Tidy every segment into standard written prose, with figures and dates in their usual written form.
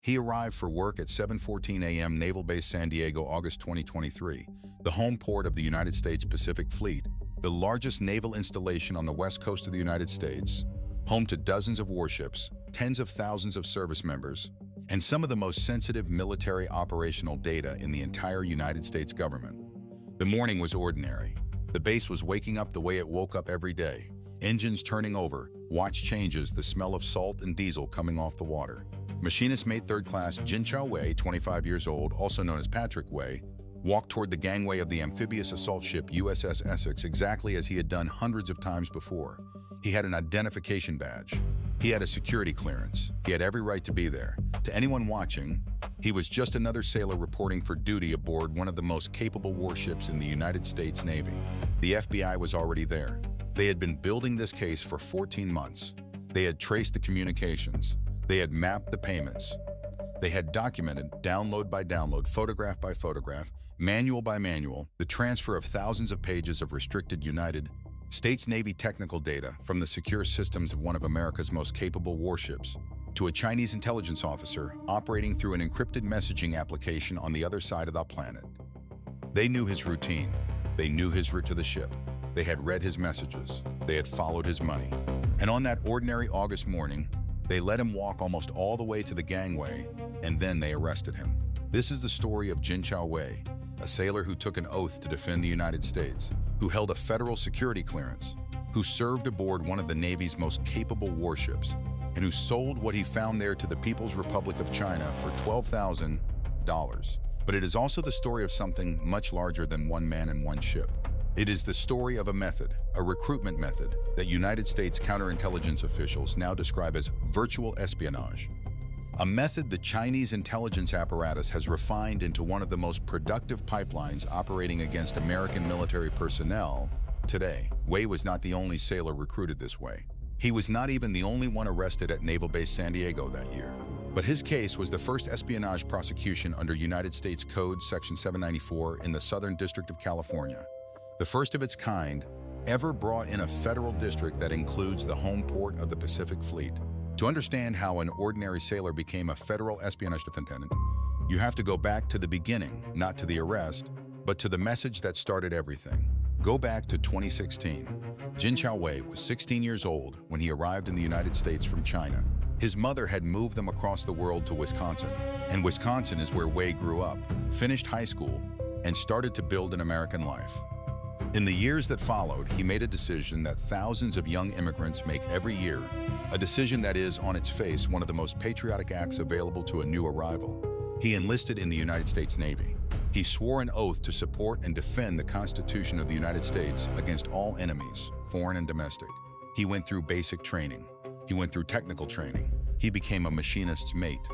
He arrived for work at 7:14 a.m. Naval Base San Diego, August 2023, the home port of the United States Pacific Fleet, the largest naval installation on the west coast of the United States, home to dozens of warships, tens of thousands of service members, and some of the most sensitive military operational data in the entire United States government. The morning was ordinary. The base was waking up the way it woke up every day. Engines turning over, watch changes, the smell of salt and diesel coming off the water. Machinist Mate 3rd Class Jin Chao Wei, 25 years old, also known as Patrick Wei, walked toward the gangway of the amphibious assault ship USS Essex exactly as he had done hundreds of times before. He had an identification badge. He had a security clearance. He had every right to be there. To anyone watching, he was just another sailor reporting for duty aboard one of the most capable warships in the United States Navy. The FBI was already there. They had been building this case for 14 months. They had traced the communications. They had mapped the payments. They had documented, download by download, photograph by photograph, manual by manual, the transfer of thousands of pages of restricted United States Navy technical data from the secure systems of one of America's most capable warships to a Chinese intelligence officer operating through an encrypted messaging application on the other side of the planet. They knew his routine. They knew his route to the ship. They had read his messages. They had followed his money. And on that ordinary August morning, they let him walk almost all the way to the gangway, and then they arrested him. This is the story of Jin Chao Wei, a sailor who took an oath to defend the United States, who held a federal security clearance, who served aboard one of the Navy's most capable warships, and who sold what he found there to the People's Republic of China for $12,000. But it is also the story of something much larger than one man and one ship. It is the story of a method, a recruitment method, that United States counterintelligence officials now describe as virtual espionage. A method the Chinese intelligence apparatus has refined into one of the most productive pipelines operating against American military personnel today. Wei was not the only sailor recruited this way. He was not even the only one arrested at Naval Base San Diego that year. But his case was the first espionage prosecution under United States Code Section 794 in the Southern District of California. The first of its kind ever brought in a federal district that includes the home port of the Pacific Fleet. To understand how an ordinary sailor became a federal espionage defendant, you have to go back to the beginning, not to the arrest, but to the message that started everything. Go back to 2016. Jin Chao Wei was 16 years old when he arrived in the United States from China. His mother had moved them across the world to Wisconsin, and Wisconsin is where Wei grew up, finished high school, and started to build an American life. In the years that followed, he made a decision that thousands of young immigrants make every year, a decision that is, on its face, one of the most patriotic acts available to a new arrival. He enlisted in the United States Navy. He swore an oath to support and defend the Constitution of the United States against all enemies, foreign and domestic. He went through basic training. He went through technical training. He became a machinist's mate.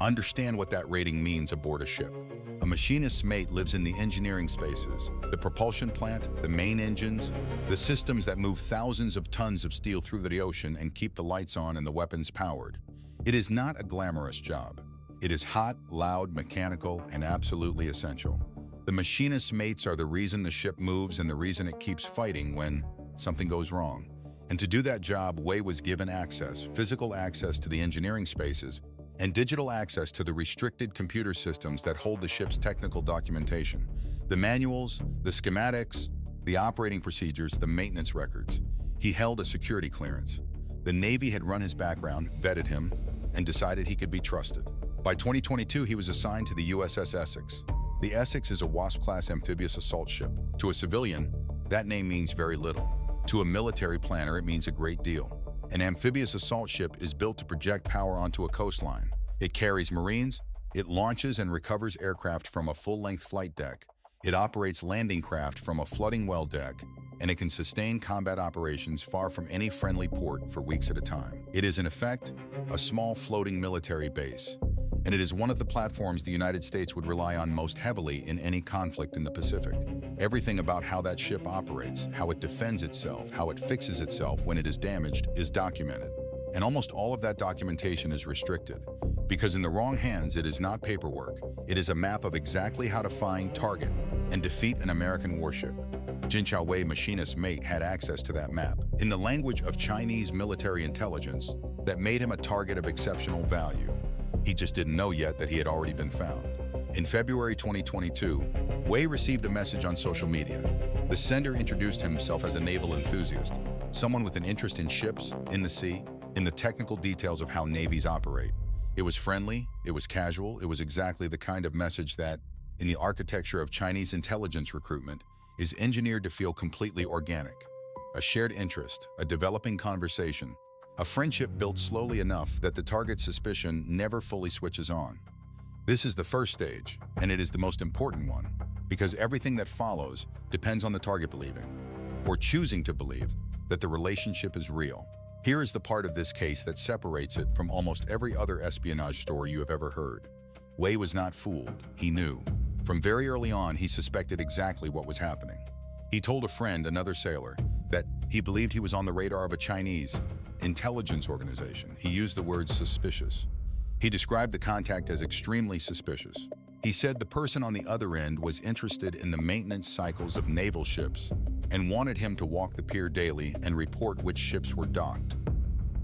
Understand what that rating means aboard a ship. A machinist's mate lives in the engineering spaces, the propulsion plant, the main engines, the systems that move thousands of tons of steel through the ocean and keep the lights on and the weapons powered. It is not a glamorous job. It is hot, loud, mechanical, and absolutely essential. The machinist's mates are the reason the ship moves and the reason it keeps fighting when something goes wrong. And to do that job, Wei was given access, physical access to the engineering spaces, and digital access to the restricted computer systems that hold the ship's technical documentation, the manuals, the schematics, the operating procedures, the maintenance records. He held a security clearance. The Navy had run his background, vetted him, and decided he could be trusted. By 2022, he was assigned to the USS Essex. The Essex is a Wasp-class amphibious assault ship. To a civilian, that name means very little. To a military planner, it means a great deal. An amphibious assault ship is built to project power onto a coastline. It carries Marines, it launches and recovers aircraft from a full-length flight deck, it operates landing craft from a flooding well deck, and it can sustain combat operations far from any friendly port for weeks at a time. It is, in effect, a small floating military base, and it is one of the platforms the United States would rely on most heavily in any conflict in the Pacific. Everything about how that ship operates, how it defends itself, how it fixes itself when it is damaged, is documented. And almost all of that documentation is restricted, because in the wrong hands, it is not paperwork. It is a map of exactly how to find, target, and defeat an American warship. Jin Chao Wei, machinist's mate, had access to that map. In the language of Chinese military intelligence, that made him a target of exceptional value. He just didn't know yet that he had already been found. In February 2022, Wei received a message on social media. The sender introduced himself as a naval enthusiast, someone with an interest in ships, in the sea, in the technical details of how navies operate. It was friendly, it was casual, it was exactly the kind of message that, in the architecture of Chinese intelligence recruitment, is engineered to feel completely organic. A shared interest, a developing conversation, a friendship built slowly enough that the target's suspicion never fully switches on. This is the first stage, and it is the most important one, because everything that follows depends on the target believing, or choosing to believe, that the relationship is real. Here is the part of this case that separates it from almost every other espionage story you have ever heard. Wei was not fooled. He knew. From very early on, he suspected exactly what was happening. He told a friend, another sailor, that he believed he was on the radar of a Chinese intelligence organization. He used the word suspicious. He described the contact as extremely suspicious. He said the person on the other end was interested in the maintenance cycles of naval ships and wanted him to walk the pier daily and report which ships were docked.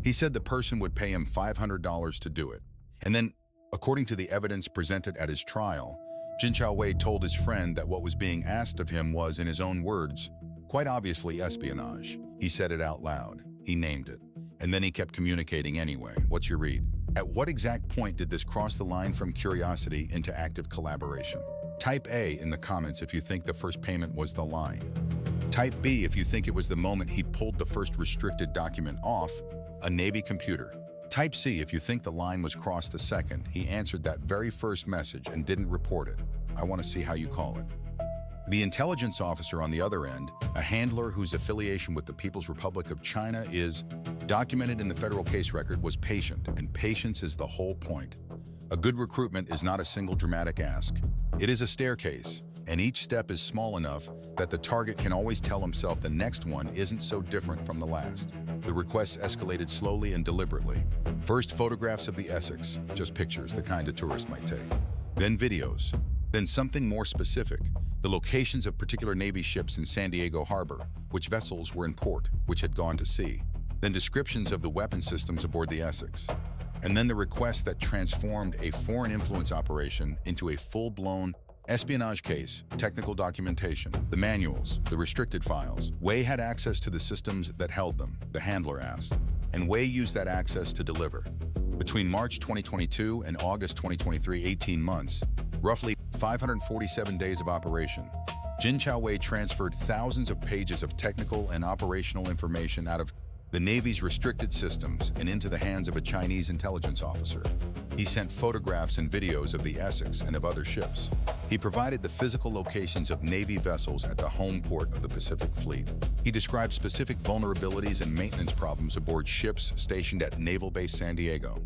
He said the person would pay him $500 to do it. And then, according to the evidence presented at his trial, Jin Wei told his friend that what was being asked of him was, in his own words, quite obviously espionage. He said it out loud. He named it. And then he kept communicating anyway. What's your read? At what exact point did this cross the line from curiosity into active collaboration? Type A in the comments if you think the first payment was the line. Type B if you think it was the moment he pulled the first restricted document off a Navy computer. Type C if you think the line was crossed the second he answered that very first message and didn't report it. I want to see how you call it. The intelligence officer on the other end, a handler whose affiliation with the People's Republic of China is documented in the federal case record, was patient, and patience is the whole point. A good recruitment is not a single dramatic ask. It is a staircase, and each step is small enough that the target can always tell himself the next one isn't so different from the last. The requests escalated slowly and deliberately. First, photographs of the Essex, just pictures, the kind a tourist might take. Then videos. Then something more specific, the locations of particular Navy ships in San Diego Harbor, which vessels were in port, which had gone to sea. Then descriptions of the weapon systems aboard the Essex. And then the request that transformed a foreign influence operation into a full-blown espionage case, technical documentation, the manuals, the restricted files. Wei had access to the systems that held them, the handler asked, and Wei used that access to deliver. Between March 2022 and August 2023, 18 months, roughly 547 days of operation, Jin Wei transferred thousands of pages of technical and operational information out of the Navy's restricted systems and into the hands of a Chinese intelligence officer. He sent photographs and videos of the Essex and of other ships. He provided the physical locations of Navy vessels at the home port of the Pacific Fleet. He described specific vulnerabilities and maintenance problems aboard ships stationed at Naval Base San Diego.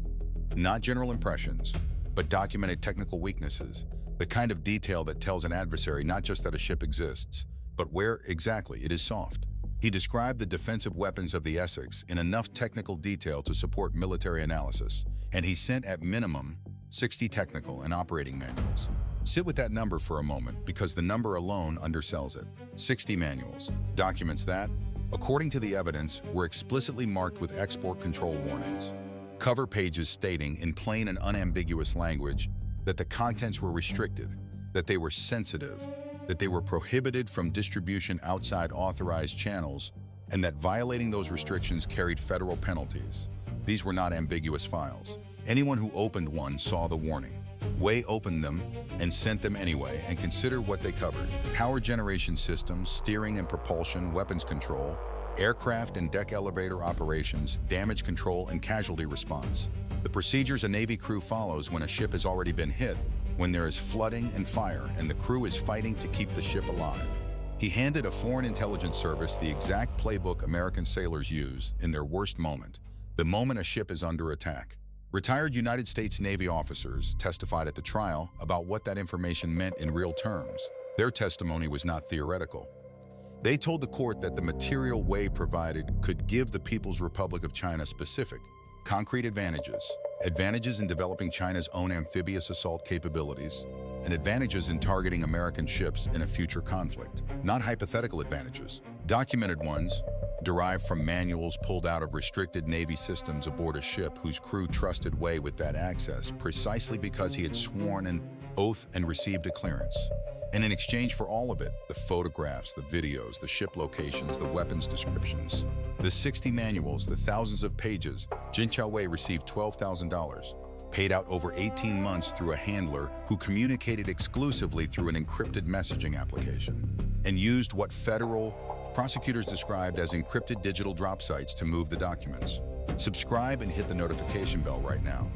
Not general impressions, but documented technical weaknesses, the kind of detail that tells an adversary not just that a ship exists, but where exactly it is soft. He described the defensive weapons of the Essex in enough technical detail to support military analysis, and he sent at minimum 60 technical and operating manuals. Sit with that number for a moment because the number alone undersells it. 60 manuals, documents that, according to the evidence, were explicitly marked with export control warnings. Cover pages stating in plain and unambiguous language that the contents were restricted, that they were sensitive, that they were prohibited from distribution outside authorized channels, and that violating those restrictions carried federal penalties. These were not ambiguous files. Anyone who opened one saw the warning. Wei opened them and sent them anyway, and consider what they covered. Power generation systems, steering and propulsion, weapons control, aircraft and deck elevator operations, damage control and casualty response. The procedures a Navy crew follows when a ship has already been hit, when there is flooding and fire and the crew is fighting to keep the ship alive. He handed a foreign intelligence service the exact playbook American sailors use in their worst moment, the moment a ship is under attack. Retired United States Navy officers testified at the trial about what that information meant in real terms. Their testimony was not theoretical. They told the court that the material Wei provided could give the People's Republic of China specific, concrete advantages, advantages in developing China's own amphibious assault capabilities, and advantages in targeting American ships in a future conflict. Not hypothetical advantages, documented ones, derived from manuals pulled out of restricted Navy systems aboard a ship whose crew trusted Wei with that access precisely because he had sworn an oath and received a clearance. And in exchange for all of it, the photographs, the videos, the ship locations, the weapons descriptions, the 60 manuals, the thousands of pages, Jin Chaowei received $12,000, paid out over 18 months through a handler who communicated exclusively through an encrypted messaging application, and used what federal prosecutors described as encrypted digital drop sites to move the documents. Subscribe and hit the notification bell right now,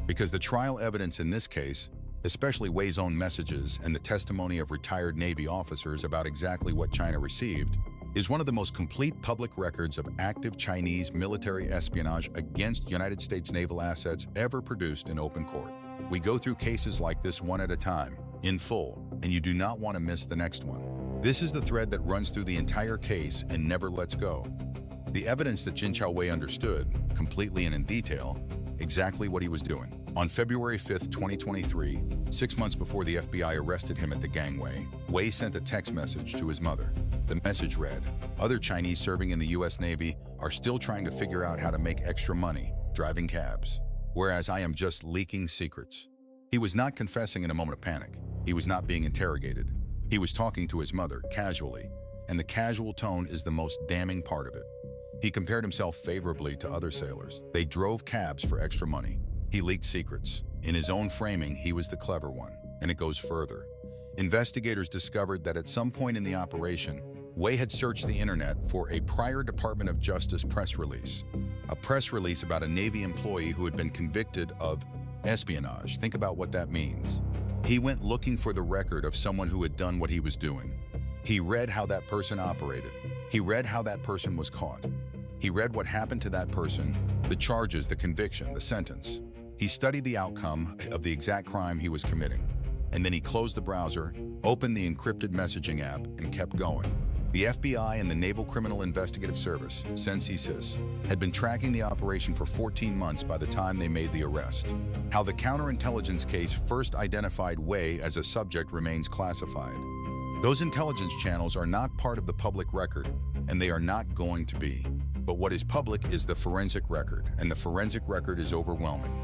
because the trial evidence in this case, especially Wei's own messages and the testimony of retired Navy officers about exactly what China received, is one of the most complete public records of active Chinese military espionage against United States naval assets ever produced in open court. We go through cases like this one at a time, in full, and you do not want to miss the next one. This is the thread that runs through the entire case and never lets go. The evidence that Jin Chaowei understood, completely and in detail, exactly what he was doing. On February 5, 2023, 6 months before the FBI arrested him at the gangway, Wei sent a text message to his mother. The message read, "Other Chinese serving in the US Navy are still trying to figure out how to make extra money, driving cabs, whereas I am just leaking secrets." He was not confessing in a moment of panic. He was not being interrogated. He was talking to his mother, casually, and the casual tone is the most damning part of it. He compared himself favorably to other sailors. They drove cabs for extra money. He leaked secrets. In his own framing, he was the clever one, and it goes further. Investigators discovered that at some point in the operation, Wei had searched the internet for a prior Department of Justice press release. A press release about a Navy employee who had been convicted of espionage. Think about what that means. He went looking for the record of someone who had done what he was doing. He read how that person operated. He read how that person was caught. He read what happened to that person, the charges, the conviction, the sentence. He studied the outcome of the exact crime he was committing. And then he closed the browser, opened the encrypted messaging app, and kept going. The FBI and the Naval Criminal Investigative Service, CENCISIS, had been tracking the operation for 14 months by the time they made the arrest. How the counterintelligence case first identified Wei as a subject remains classified. Those intelligence channels are not part of the public record, and they are not going to be. But what is public is the forensic record, and the forensic record is overwhelming.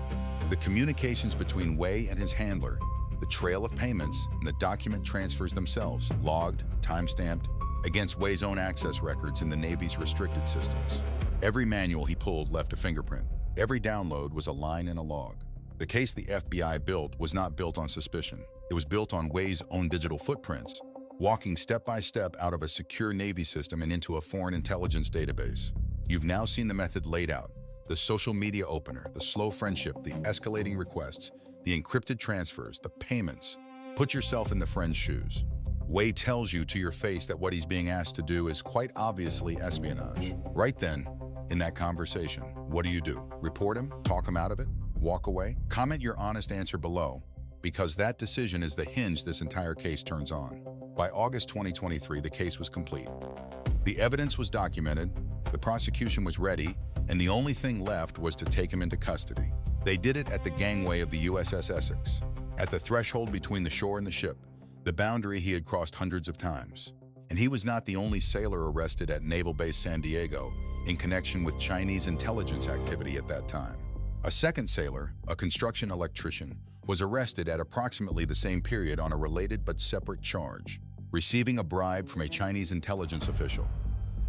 The communications between Wei and his handler, the trail of payments, and the document transfers themselves, logged, time-stamped, against Wei's own access records in the Navy's restricted systems. Every manual he pulled left a fingerprint. Every download was a line in a log. The case the FBI built was not built on suspicion. It was built on Wei's own digital footprints, walking step by step out of a secure Navy system and into a foreign intelligence database. You've now seen the method laid out. The social media opener, the slow friendship, the escalating requests, the encrypted transfers, the payments. Put yourself in the friend's shoes. Wei tells you to your face that what he's being asked to do is quite obviously espionage. Right then, in that conversation, what do? Report him? Talk him out of it? Walk away? Comment your honest answer below, because that decision is the hinge this entire case turns on. By August 2023, the case was complete. The evidence was documented, the prosecution was ready, and the only thing left was to take him into custody. They did it at the gangway of the USS Essex, at the threshold between the shore and the ship, the boundary he had crossed hundreds of times. And he was not the only sailor arrested at Naval Base San Diego in connection with Chinese intelligence activity at that time. A second sailor, a construction electrician, was arrested at approximately the same period on a related but separate charge, receiving a bribe from a Chinese intelligence official.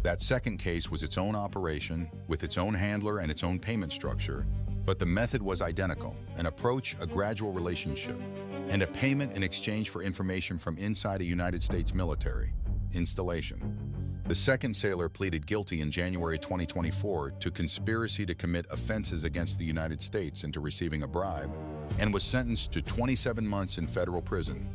That second case was its own operation, with its own handler and its own payment structure, but the method was identical, an approach, a gradual relationship, and a payment in exchange for information from inside a United States military installation. The second sailor pleaded guilty in January 2024 to conspiracy to commit offenses against the United States and to receiving a bribe, and was sentenced to 27 months in federal prison.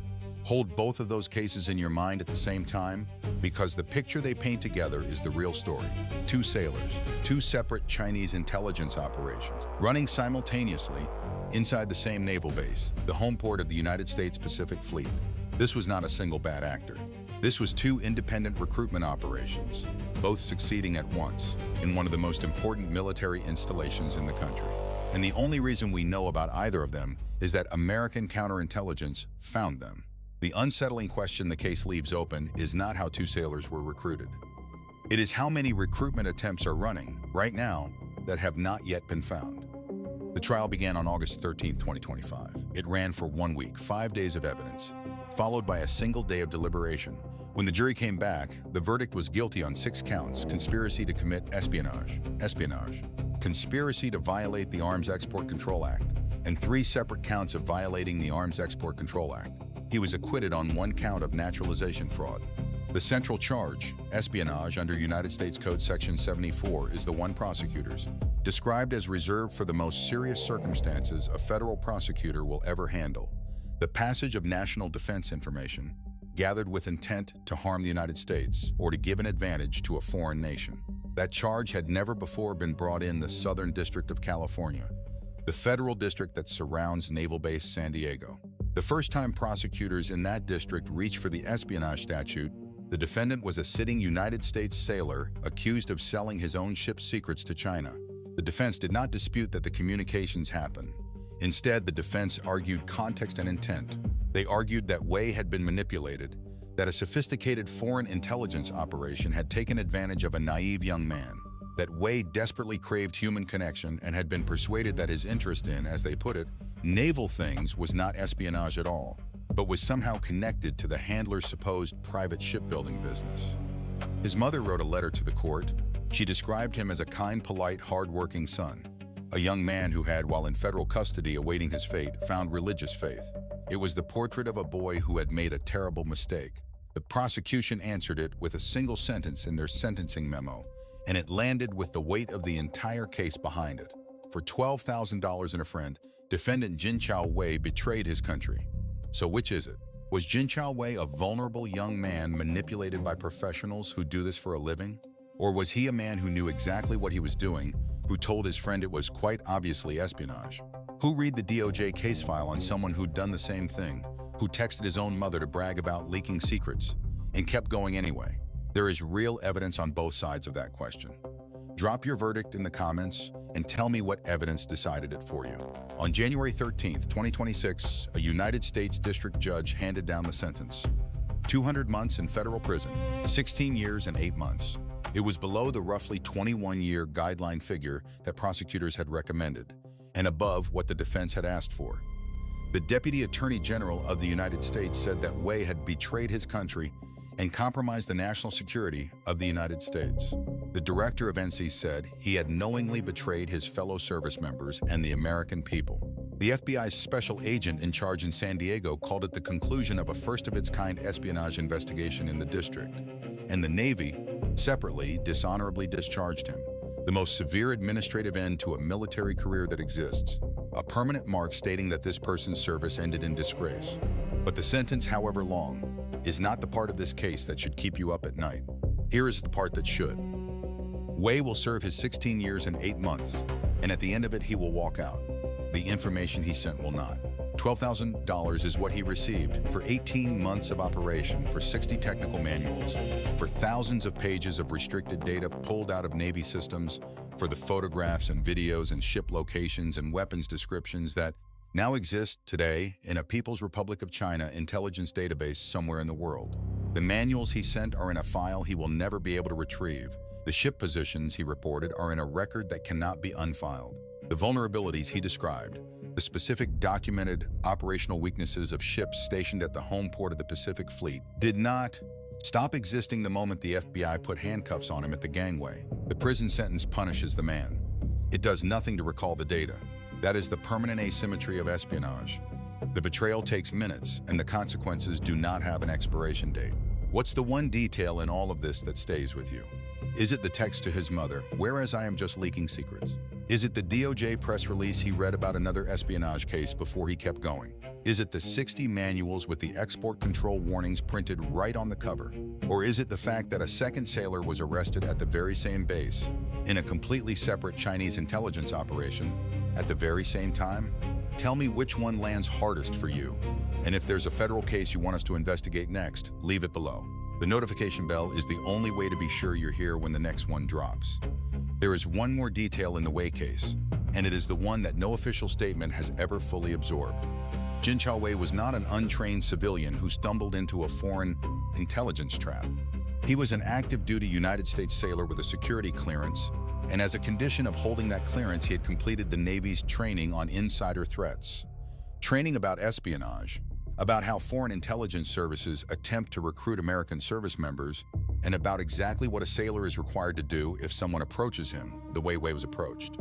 Hold both of those cases in your mind at the same time, because the picture they paint together is the real story. Two sailors, two separate Chinese intelligence operations, running simultaneously inside the same naval base, the home port of the United States Pacific Fleet. This was not a single bad actor. This was two independent recruitment operations, both succeeding at once in one of the most important military installations in the country. And the only reason we know about either of them is that American counterintelligence found them. The unsettling question the case leaves open is not how two sailors were recruited. It is how many recruitment attempts are running, right now, that have not yet been found. The trial began on August 13, 2025. It ran for 1 week, 5 days of evidence, followed by a single day of deliberation. When the jury came back, the verdict was guilty on 6 counts: conspiracy to commit espionage, conspiracy to violate the Arms Export Control Act, and 3 separate counts of violating the Arms Export Control Act. He was acquitted on 1 count of naturalization fraud. The central charge, espionage under United States Code Section 74, is the one prosecutors described as reserved for the most serious circumstances a federal prosecutor will ever handle: the passage of national defense information gathered with intent to harm the United States or to give an advantage to a foreign nation. That charge had never before been brought in the Southern District of California, the federal district that surrounds Naval Base San Diego. The first time prosecutors in that district reached for the espionage statute, the defendant was a sitting United States sailor accused of selling his own ship's secrets to China. The defense did not dispute that the communications happened. Instead, the defense argued context and intent. They argued that Wei had been manipulated, that a sophisticated foreign intelligence operation had taken advantage of a naive young man, that Wei desperately craved human connection and had been persuaded that his interest in, as they put it, naval things was not espionage at all, but was somehow connected to the handler's supposed private shipbuilding business. His mother wrote a letter to the court. She described him as a kind, polite, hard-working son, a young man who had, while in federal custody awaiting his fate, found religious faith. It was the portrait of a boy who had made a terrible mistake. The prosecution answered it with a single sentence in their sentencing memo, and it landed with the weight of the entire case behind it. For $12,000 and a friend, defendant Jinchao Wei betrayed his country. So which is it? Was Jinchao Wei a vulnerable young man manipulated by professionals who do this for a living? Or was he a man who knew exactly what he was doing, who told his friend it was quite obviously espionage? Who read the DOJ case file on someone who'd done the same thing, who texted his own mother to brag about leaking secrets, and kept going anyway? There is real evidence on both sides of that question. Drop your verdict in the comments and tell me what evidence decided it for you. On January 13th, 2026, a United States district judge handed down the sentence: 200 months in federal prison, 16 years and 8 months. It was below the roughly 21-year guideline figure that prosecutors had recommended, and above what the defense had asked for. The Deputy Attorney General of the United States said that Wei had betrayed his country and compromised the national security of the United States. The director of NC said he had knowingly betrayed his fellow service members and the American people. The FBI's special agent in charge in San Diego called it the conclusion of a first-of-its-kind espionage investigation in the district, and the Navy, separately, dishonorably discharged him. The most severe administrative end to a military career that exists, a permanent mark stating that this person's service ended in disgrace. But the sentence, however long, is not the part of this case that should keep you up at night. Here is the part that should. Wei will serve his 16 years and 8 months, and at the end of it he will walk out. The information he sent will not. $12,000 is what he received for 18 months of operation, for 60 technical manuals, for thousands of pages of restricted data pulled out of Navy systems, for the photographs and videos and ship locations and weapons descriptions that now exist today in a People's Republic of China intelligence database somewhere in the world. The manuals he sent are in a file he will never be able to retrieve. The ship positions he reported are in a record that cannot be unfiled. The vulnerabilities he described, the specific documented operational weaknesses of ships stationed at the home port of the Pacific Fleet, did not stop existing the moment the FBI put handcuffs on him at the gangway. The prison sentence punishes the man. It does nothing to recall the data. That is the permanent asymmetry of espionage. The betrayal takes minutes, and the consequences do not have an expiration date. What's the one detail in all of this that stays with you? Is it the text to his mother, "Whereas I am just leaking secrets"? Is it the DOJ press release he read about another espionage case before he kept going? Is it the 60 manuals with the export control warnings printed right on the cover? Or is it the fact that a second sailor was arrested at the very same base, in a completely separate Chinese intelligence operation, at the very same time? Tell me which one lands hardest for you. And if there's a federal case you want us to investigate next, leave it below. The notification bell is the only way to be sure you're here when the next one drops. There is one more detail in the Wei case, and it is the one that no official statement has ever fully absorbed. Jinchao Wei was not an untrained civilian who stumbled into a foreign intelligence trap. He was an active-duty United States sailor with a security clearance, and as a condition of holding that clearance, he had completed the Navy's training on insider threats. Training about espionage, about how foreign intelligence services attempt to recruit American service members, and about exactly what a sailor is required to do if someone approaches him the way Wei was approached.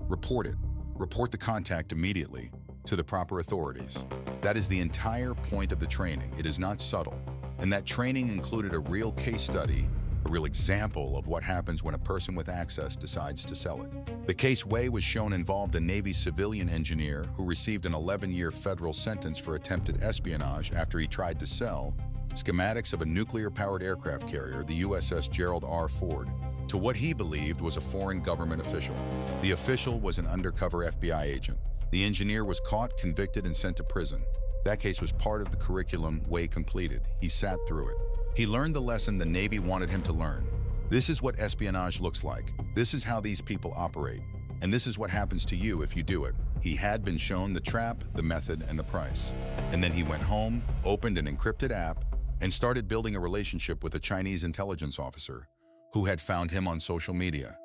Report it. Report the contact immediately to the proper authorities. That is the entire point of the training. It is not subtle. And that training included a real case study, a real example of what happens when a person with access decides to sell it. The case Wei was shown involved a Navy civilian engineer who received an 11-year federal sentence for attempted espionage after he tried to sell schematics of a nuclear-powered aircraft carrier, the USS Gerald R. Ford, to what he believed was a foreign government official. The official was an undercover FBI agent. The engineer was caught, convicted, and sent to prison. That case was part of the curriculum Wei completed. He sat through it. He learned the lesson the Navy wanted him to learn. This is what espionage looks like. This is how these people operate. And this is what happens to you if you do it. He had been shown the trap, the method, and the price. And then he went home, opened an encrypted app, and started building a relationship with a Chinese intelligence officer who had found him on social media.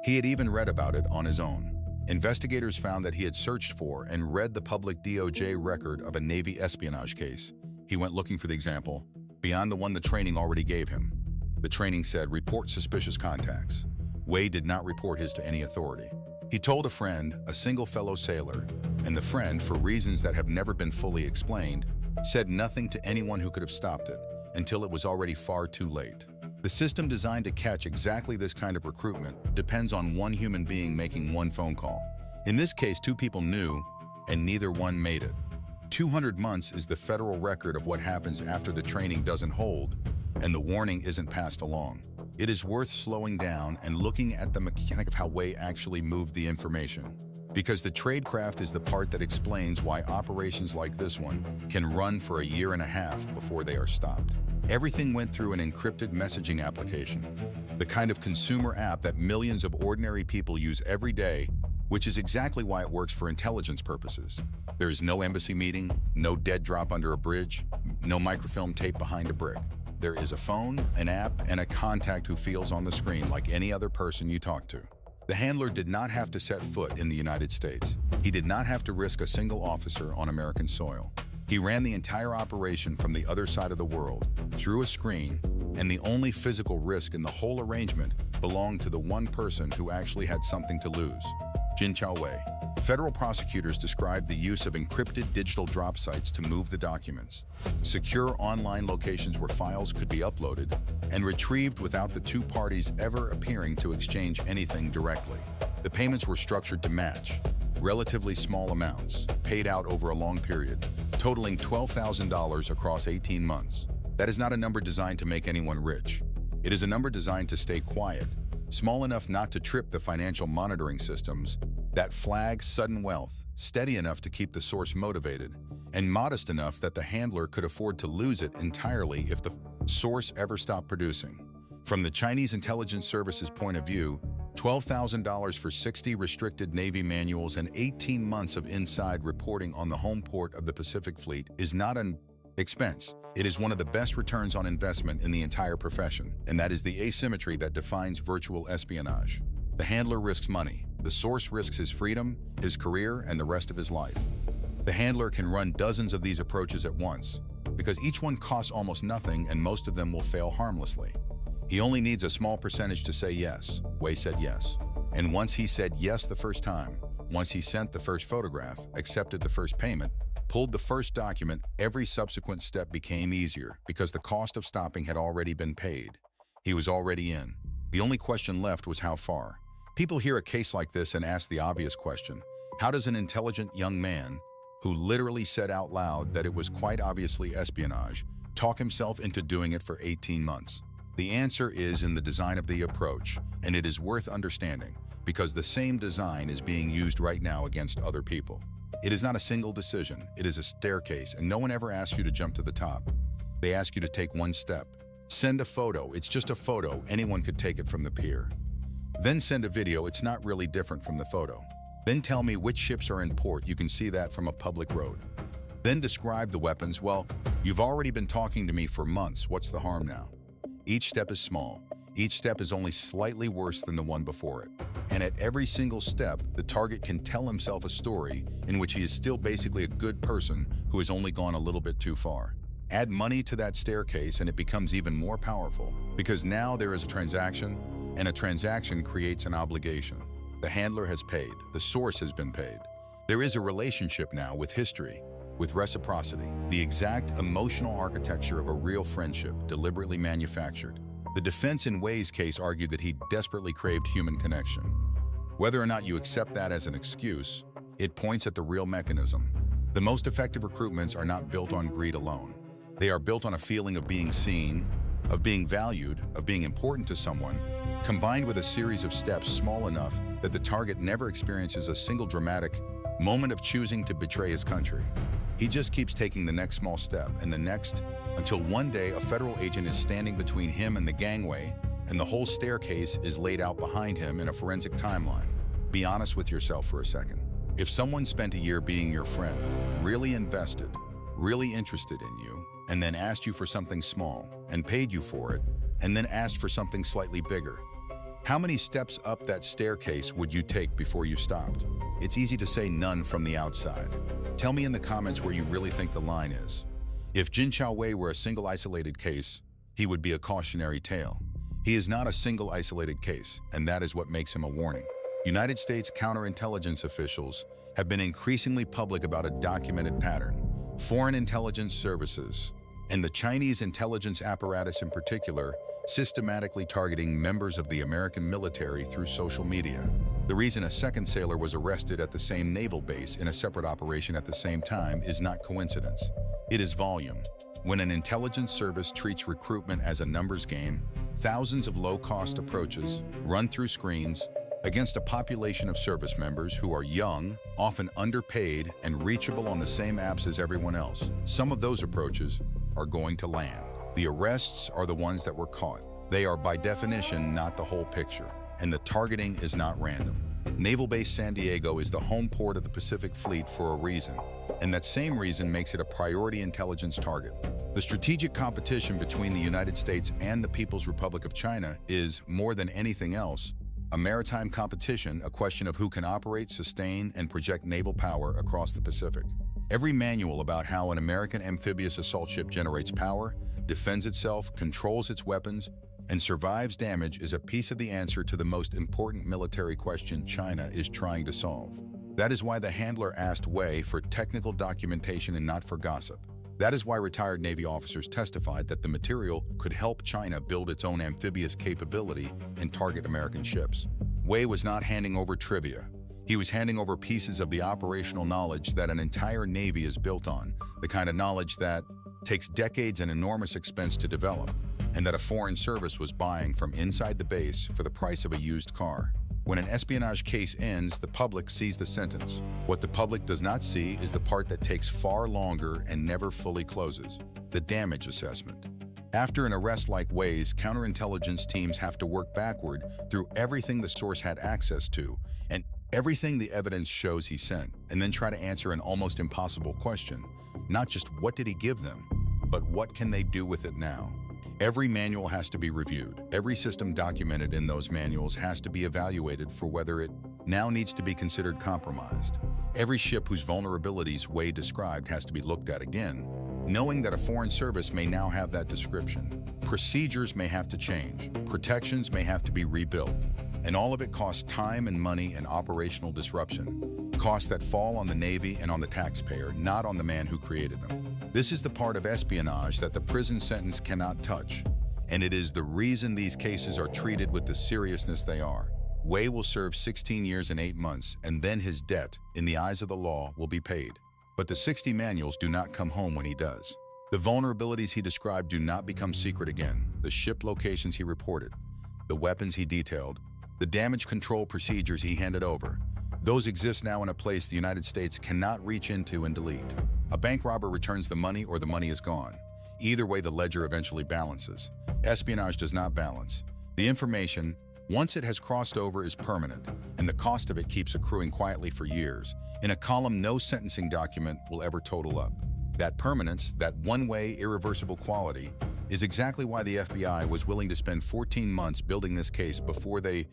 He had even read about it on his own. Investigators found that he had searched for and read the public DOJ record of a Navy espionage case. He went looking for the example, beyond the one the training already gave him. The training said, report suspicious contacts. Wei did not report his to any authority. He told a friend, a single fellow sailor, and the friend, for reasons that have never been fully explained, said nothing to anyone who could have stopped it, until it was already far too late. The system designed to catch exactly this kind of recruitment depends on one human being making one phone call. In this case, two people knew, and neither one made it. 200 months is the federal record of what happens after the training doesn't hold and the warning isn't passed along. It is worth slowing down and looking at the mechanic of how Wei actually moved the information. Because the tradecraft is the part that explains why operations like this one can run for a year and a half before they are stopped. Everything went through an encrypted messaging application, the kind of consumer app that millions of ordinary people use every day, which is exactly why it works for intelligence purposes. There is no embassy meeting, no dead drop under a bridge, no microfilm tape behind a brick. There is a phone, an app, and a contact who feels on the screen like any other person you talk to. The handler did not have to set foot in the United States. He did not have to risk a single officer on American soil. He ran the entire operation from the other side of the world, through a screen, and the only physical risk in the whole arrangement belonged to the one person who actually had something to lose, Jin Chao Wei. Federal prosecutors described the use of encrypted digital drop sites to move the documents, secure online locations where files could be uploaded and retrieved without the two parties ever appearing to exchange anything directly. The payments were structured to match, relatively small amounts, paid out over a long period, totaling $12,000 across 18 months. That is not a number designed to make anyone rich. It is a number designed to stay quiet, small enough not to trip the financial monitoring systems that flag sudden wealth, steady enough to keep the source motivated, and modest enough that the handler could afford to lose it entirely if the source ever stopped producing. From the Chinese intelligence service's point of view, $12,000 for 60 restricted Navy manuals and 18 months of inside reporting on the home port of the Pacific Fleet is not an expense. It is one of the best returns on investment in the entire profession, and that is the asymmetry that defines virtual espionage. The handler risks money. The source risks his freedom, his career, and the rest of his life. The handler can run dozens of these approaches at once, because each one costs almost nothing and most of them will fail harmlessly. He only needs a small percentage to say yes. Wei said yes. And once he said yes the first time, once he sent the first photograph, accepted the first payment, pulled the first document, every subsequent step became easier because the cost of stopping had already been paid. He was already in. The only question left was how far. People hear a case like this and ask the obvious question: how does an intelligent young man, who literally said out loud that it was quite obviously espionage, talk himself into doing it for 18 months? The answer is in the design of the approach, and it is worth understanding, because the same design is being used right now against other people. It is not a single decision, it is a staircase, and no one ever asks you to jump to the top. They ask you to take one step. Send a photo, it's just a photo, anyone could take it from the pier. Then send a video, it's not really different from the photo. Then tell me which ships are in port, you can see that from a public road. Then describe the weapons, well, you've already been talking to me for months, what's the harm now? Each step is small. Each step is only slightly worse than the one before it. And at every single step, the target can tell himself a story in which he is still basically a good person who has only gone a little bit too far. Add money to that staircase and it becomes even more powerful, because now there is a transaction, and a transaction creates an obligation. The handler has paid. The source has been paid. There is a relationship now with history, with reciprocity, the exact emotional architecture of a real friendship deliberately manufactured. The defense in Wei's case argued that he desperately craved human connection. Whether or not you accept that as an excuse, it points at the real mechanism. The most effective recruitments are not built on greed alone. They are built on a feeling of being seen, of being valued, of being important to someone, combined with a series of steps small enough that the target never experiences a single dramatic moment of choosing to betray his country. He just keeps taking the next small step and the next, until one day a federal agent is standing between him and the gangway, and the whole staircase is laid out behind him in a forensic timeline. Be honest with yourself for a second. If someone spent a year being your friend, really invested, really interested in you, and then asked you for something small, and paid you for it, and then asked for something slightly bigger, how many steps up that staircase would you take before you stopped? It's easy to say none from the outside. Tell me in the comments where you really think the line is. If Jin Wei were a single isolated case, he would be a cautionary tale. He is not a single isolated case, and that is what makes him a warning. United States counterintelligence officials have been increasingly public about a documented pattern. Foreign intelligence services, and the Chinese intelligence apparatus in particular, systematically targeting members of the American military through social media. The reason a second sailor was arrested at the same naval base in a separate operation at the same time is not coincidence. It is volume. When an intelligence service treats recruitment as a numbers game, thousands of low-cost approaches run through screens against a population of service members who are young, often underpaid, and reachable on the same apps as everyone else. Some of those approaches are going to land. The arrests are the ones that were caught. They are by definition not the whole picture, and the targeting is not random. Naval Base San Diego is the home port of the Pacific Fleet for a reason, and that same reason makes it a priority intelligence target. The strategic competition between the United States and the People's Republic of China is, more than anything else, a maritime competition, a question of who can operate, sustain, and project naval power across the Pacific. Every manual about how an American amphibious assault ship generates power, defends itself, controls its weapons, and survives damage is a piece of the answer to the most important military question China is trying to solve. That is why the handler asked Wei for technical documentation and not for gossip. That is why retired Navy officers testified that the material could help China build its own amphibious capability and target American ships. Wei was not handing over trivia. He was handing over pieces of the operational knowledge that an entire Navy is built on, the kind of knowledge that takes decades and enormous expense to develop, and that a foreign service was buying from inside the base for the price of a used car. When an espionage case ends, the public sees the sentence. What the public does not see is the part that takes far longer and never fully closes: the damage assessment. After an arrest like Wei's, counterintelligence teams have to work backward through everything the source had access to and everything the evidence shows he sent, and then try to answer an almost impossible question. Not just what did he give them, but what can they do with it now? Every manual has to be reviewed. Every system documented in those manuals has to be evaluated for whether it now needs to be considered compromised. Every ship whose vulnerabilities Wei described has to be looked at again, knowing that a foreign service may now have that description. Procedures may have to change. Protections may have to be rebuilt. And all of it costs time and money and operational disruption. Costs that fall on the Navy and on the taxpayer, not on the man who created them. This is the part of espionage that the prison sentence cannot touch, and it is the reason these cases are treated with the seriousness they are. Wei will serve 16 years and 8 months, and then his debt, in the eyes of the law, will be paid. But the 60 manuals do not come home when he does. The vulnerabilities he described do not become secret again. The ship locations he reported, the weapons he detailed, the damage control procedures he handed over, those exist now in a place the United States cannot reach into and delete. A bank robber returns the money or the money is gone. Either way, the ledger eventually balances. Espionage does not balance. The information, once it has crossed over, is permanent, and the cost of it keeps accruing quietly for years, in a column no sentencing document will ever total up. That permanence, that one-way, irreversible quality, is exactly why the FBI was willing to spend 14 months building this case before they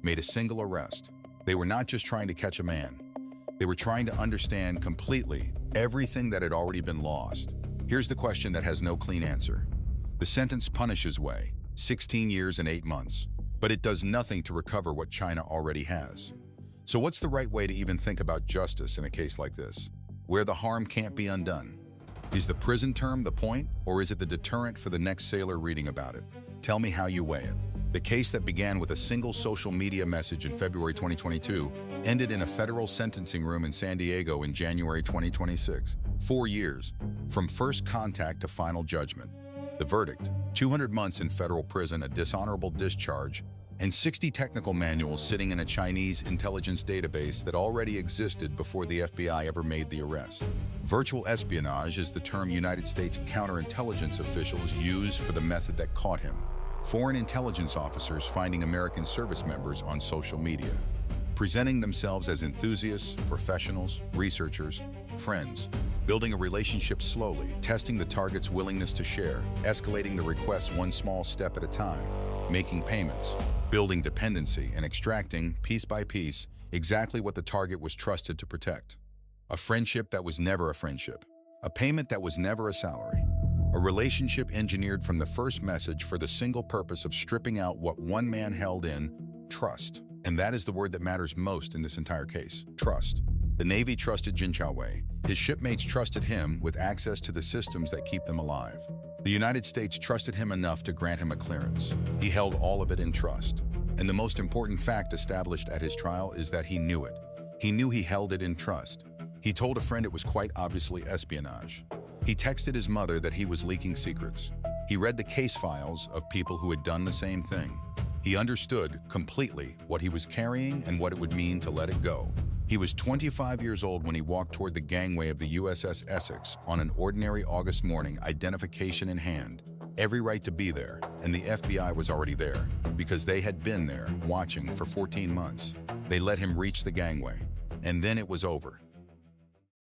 made a single arrest. They were not just trying to catch a man. They were trying to understand completely everything that had already been lost. Here's the question that has no clean answer. The sentence punishes Wei, 16 years and 8 months, but it does nothing to recover what China already has. So what's the right way to even think about justice in a case like this, where the harm can't be undone? Is the prison term the point, or is it the deterrent for the next sailor reading about it? Tell me how you weigh it. The case that began with a single social media message in February 2022 ended in a federal sentencing room in San Diego in January 2026. 4 years, from first contact to final judgment. The verdict, 200 months in federal prison, a dishonorable discharge, and 60 technical manuals sitting in a Chinese intelligence database that already existed before the FBI ever made the arrest. Virtual espionage is the term United States counterintelligence officials use for the method that caught him. Foreign intelligence officers finding American service members on social media, presenting themselves as enthusiasts, professionals, researchers, friends, building a relationship slowly, testing the target's willingness to share, escalating the request one small step at a time, making payments, building dependency, and extracting, piece by piece, exactly what the target was trusted to protect. A friendship that was never a friendship. A payment that was never a salary. A relationship engineered from the first message for the single purpose of stripping out what one man held in: trust. And that is the word that matters most in this entire case: trust. The Navy trusted Jin Chaowei. His shipmates trusted him with access to the systems that keep them alive. The United States trusted him enough to grant him a clearance. He held all of it in trust. And the most important fact established at his trial is that he knew it. He knew he held it in trust. He told a friend it was quite obviously espionage. He texted his mother that he was leaking secrets. He read the case files of people who had done the same thing. He understood completely what he was carrying and what it would mean to let it go. He was 25 years old when he walked toward the gangway of the USS Essex on an ordinary August morning, identification in hand. Every right to be there, and the FBI was already there, because they had been there, watching for 14 months. They let him reach the gangway, and then it was over.